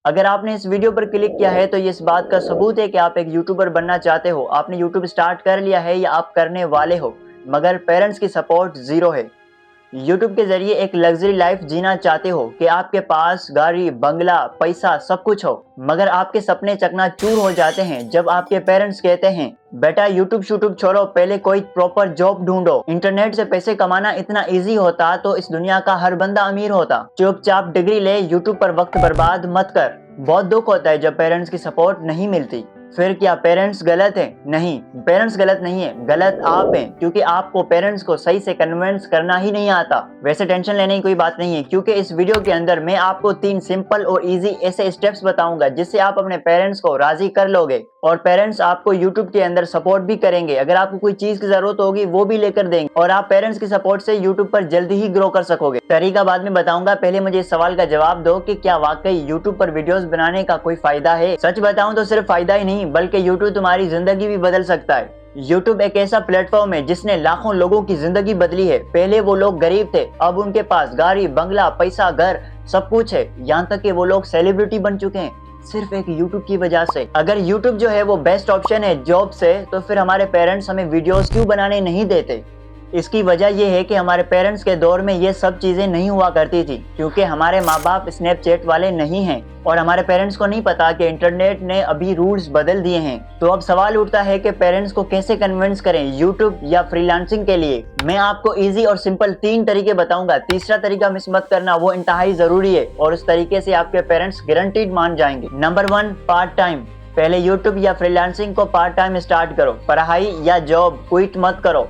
अगर आपने इस वीडियो पर क्लिक किया है तो ये इस बात का सबूत है कि आप एक यूट्यूबर बनना चाहते हो। आपने यूट्यूब स्टार्ट कर लिया है या आप करने वाले हो, मगर पेरेंट्स की सपोर्ट ज़ीरो है। यूट्यूब के ज़रिए एक लग्ज़री लाइफ़ जीना चाहते हो कि आपके पास गाड़ी, बंगला, पैसा सब कुछ हो, मगर आपके सपने चकनाचूर हो जाते हैं जब आपके पेरेंट्स कहते हैं, "बेटा यूट्यूब शूट्यूब छोड़ो, पहले कोई प्रॉपर जॉब ढूँढो। इंटरनेट से पैसे कमाना इतना ईज़ी होता तो इस दुनिया का हर बंदा अमीर होता। चुपचाप डिग्री ले, यूट्यूब पर वक्त बर्बाद मत कर।" बहुत दुःख होता है जब पेरेंट्स की सपोर्ट नहीं मिलती। फिर क्या पेरेंट्स गलत हैं? नहीं, पेरेंट्स गलत नहीं है, गलत आप हैं, क्योंकि आपको पेरेंट्स को सही से कन्विंस करना ही नहीं आता। वैसे टेंशन लेने की कोई बात नहीं है, क्योंकि इस वीडियो के अंदर मैं आपको 3 सिंपल और इजी ऐसे स्टेप्स बताऊंगा जिससे आप अपने पेरेंट्स को राजी कर लोगे और पेरेंट्स आपको यूट्यूब के अंदर सपोर्ट भी करेंगे। अगर आपको कोई चीज की जरूरत होगी वो भी लेकर देंगे और आप पेरेंट्स की सपोर्ट से यूट्यूब पर जल्दी ही ग्रो कर सकोगे। तरीका बाद में बताऊंगा, पहले मुझे इस सवाल का जवाब दो कि क्या वाकई यूट्यूब पर वीडियोस बनाने का कोई फायदा है? सच बताऊं तो सिर्फ फायदा ही नहीं बल्कि यूट्यूब तुम्हारी जिंदगी भी बदल सकता है। यूट्यूब एक ऐसा प्लेटफॉर्म है जिसने लाखों लोगों की जिंदगी बदली है। पहले वो लोग गरीब थे, अब उनके पास गाड़ी, बंगला, पैसा, घर सब कुछ है। यहाँ तक कि वो लोग सेलिब्रिटी बन चुके हैं सिर्फ एक यूट्यूब की वजह से। अगर यूट्यूब जो है वो बेस्ट ऑप्शन है जॉब से, तो फिर हमारे पेरेंट्स हमें वीडियोस क्यों बनाने नहीं देते? इसकी वजह यह है कि हमारे पेरेंट्स के दौर में ये सब चीज़ें नहीं हुआ करती थी, क्योंकि हमारे माँ बाप स्नैपचैट वाले नहीं हैं और हमारे पेरेंट्स को नहीं पता कि इंटरनेट ने अभी रूल्स बदल दिए हैं। तो अब सवाल उठता है कि पेरेंट्स को कैसे कन्विंस करें यूट्यूब या फ्रीलांसिंग के लिए। मैं आपको इजी और सिंपल 3 तरीके बताऊंगा। तीसरा तरीका मिस मत करना, वो इंतहाई ज़रूरी है और उस तरीके से आपके पेरेंट्स गारंटीड मान जाएंगे। Number 1, part time. पहले यूट्यूब या फ्रीलांसिंग को पार्ट टाइम स्टार्ट करो। पढ़ाई या जॉब क्विट मत करो।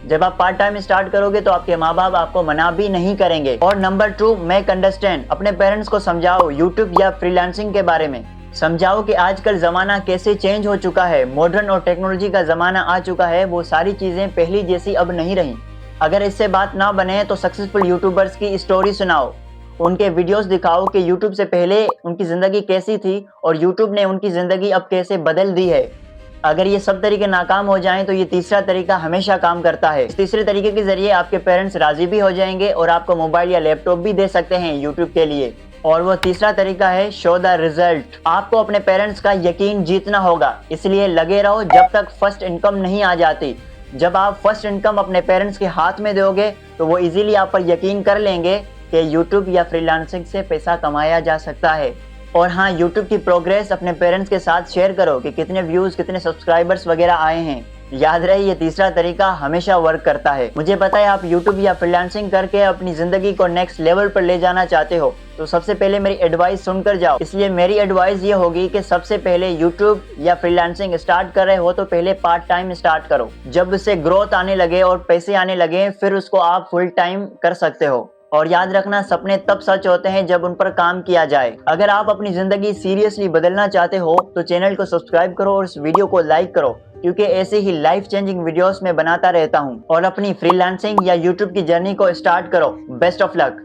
जब आप पार्ट टाइम स्टार्ट करोगे तो आपके माँ बाप आपको मना भी नहीं करेंगे। और नंबर 2, मेक अंडरस्टैंड। अपने पेरेंट्स को समझाओ यूट्यूब या फ्रीलांसिंग के बारे में। समझाओ कि आजकल ज़माना कैसे चेंज हो चुका है, मॉडर्न और टेक्नोलॉजी का ज़माना आ चुका है, वो सारी चीज़ें पहली जैसी अब नहीं रही। अगर इससे बात ना बने तो सक्सेसफुल यूट्यूबर्स की स्टोरी सुनाओ, उनके वीडियोस दिखाओ कि यूट्यूब से पहले उनकी ज़िंदगी कैसी थी और यूट्यूब ने उनकी ज़िंदगी अब कैसे बदल दी है। अगर ये सब तरीके नाकाम हो जाएं तो ये तीसरा तरीका हमेशा काम करता है। इस तीसरे तरीके के जरिए आपके पेरेंट्स राजी भी हो जाएंगे और आपको मोबाइल या लैपटॉप भी दे सकते हैं यूट्यूब के लिए। और वो तीसरा तरीका है शो द रिजल्ट। आपको अपने पेरेंट्स का यकीन जीतना होगा, इसलिए लगे रहो जब तक फर्स्ट इनकम नहीं आ जाती। जब आप फर्स्ट इनकम अपने पेरेंट्स के हाथ में दोगे तो वो इजीली आप पर यकीन कर लेंगे कि यूट्यूब या फ्रीलांसिंग से पैसा कमाया जा सकता है। और हाँ, यूट्यूब की प्रोग्रेस अपने पेरेंट्स के साथ शेयर करो कि कितने व्यूज़, कितने सब्सक्राइबर्स वगैरह आए हैं। याद रहे ये तीसरा तरीका हमेशा वर्क करता है। मुझे पता है आप यूट्यूब या फ्रीलांसिंग करके अपनी ज़िंदगी को नेक्स्ट लेवल पर ले जाना चाहते हो, तो सबसे पहले मेरी एडवाइस सुनकर जाओ। इसलिए मेरी एडवाइस ये होगी कि सबसे पहले यूट्यूब या फ्रीलांसिंग स्टार्ट कर रहे हो तो पहले पार्ट टाइम स्टार्ट करो। जब उससे ग्रोथ आने लगे और पैसे आने लगे फिर उसको आप फुल टाइम कर सकते हो। और याद रखना, सपने तब सच होते हैं जब उन पर काम किया जाए। अगर आप अपनी ज़िंदगी सीरियसली बदलना चाहते हो तो चैनल को सब्सक्राइब करो और इस वीडियो को लाइक करो, क्योंकि ऐसे ही लाइफ चेंजिंग वीडियोस में बनाता रहता हूँ। और अपनी फ्रीलांसिंग या यूट्यूब की जर्नी को स्टार्ट करो। Best of luck.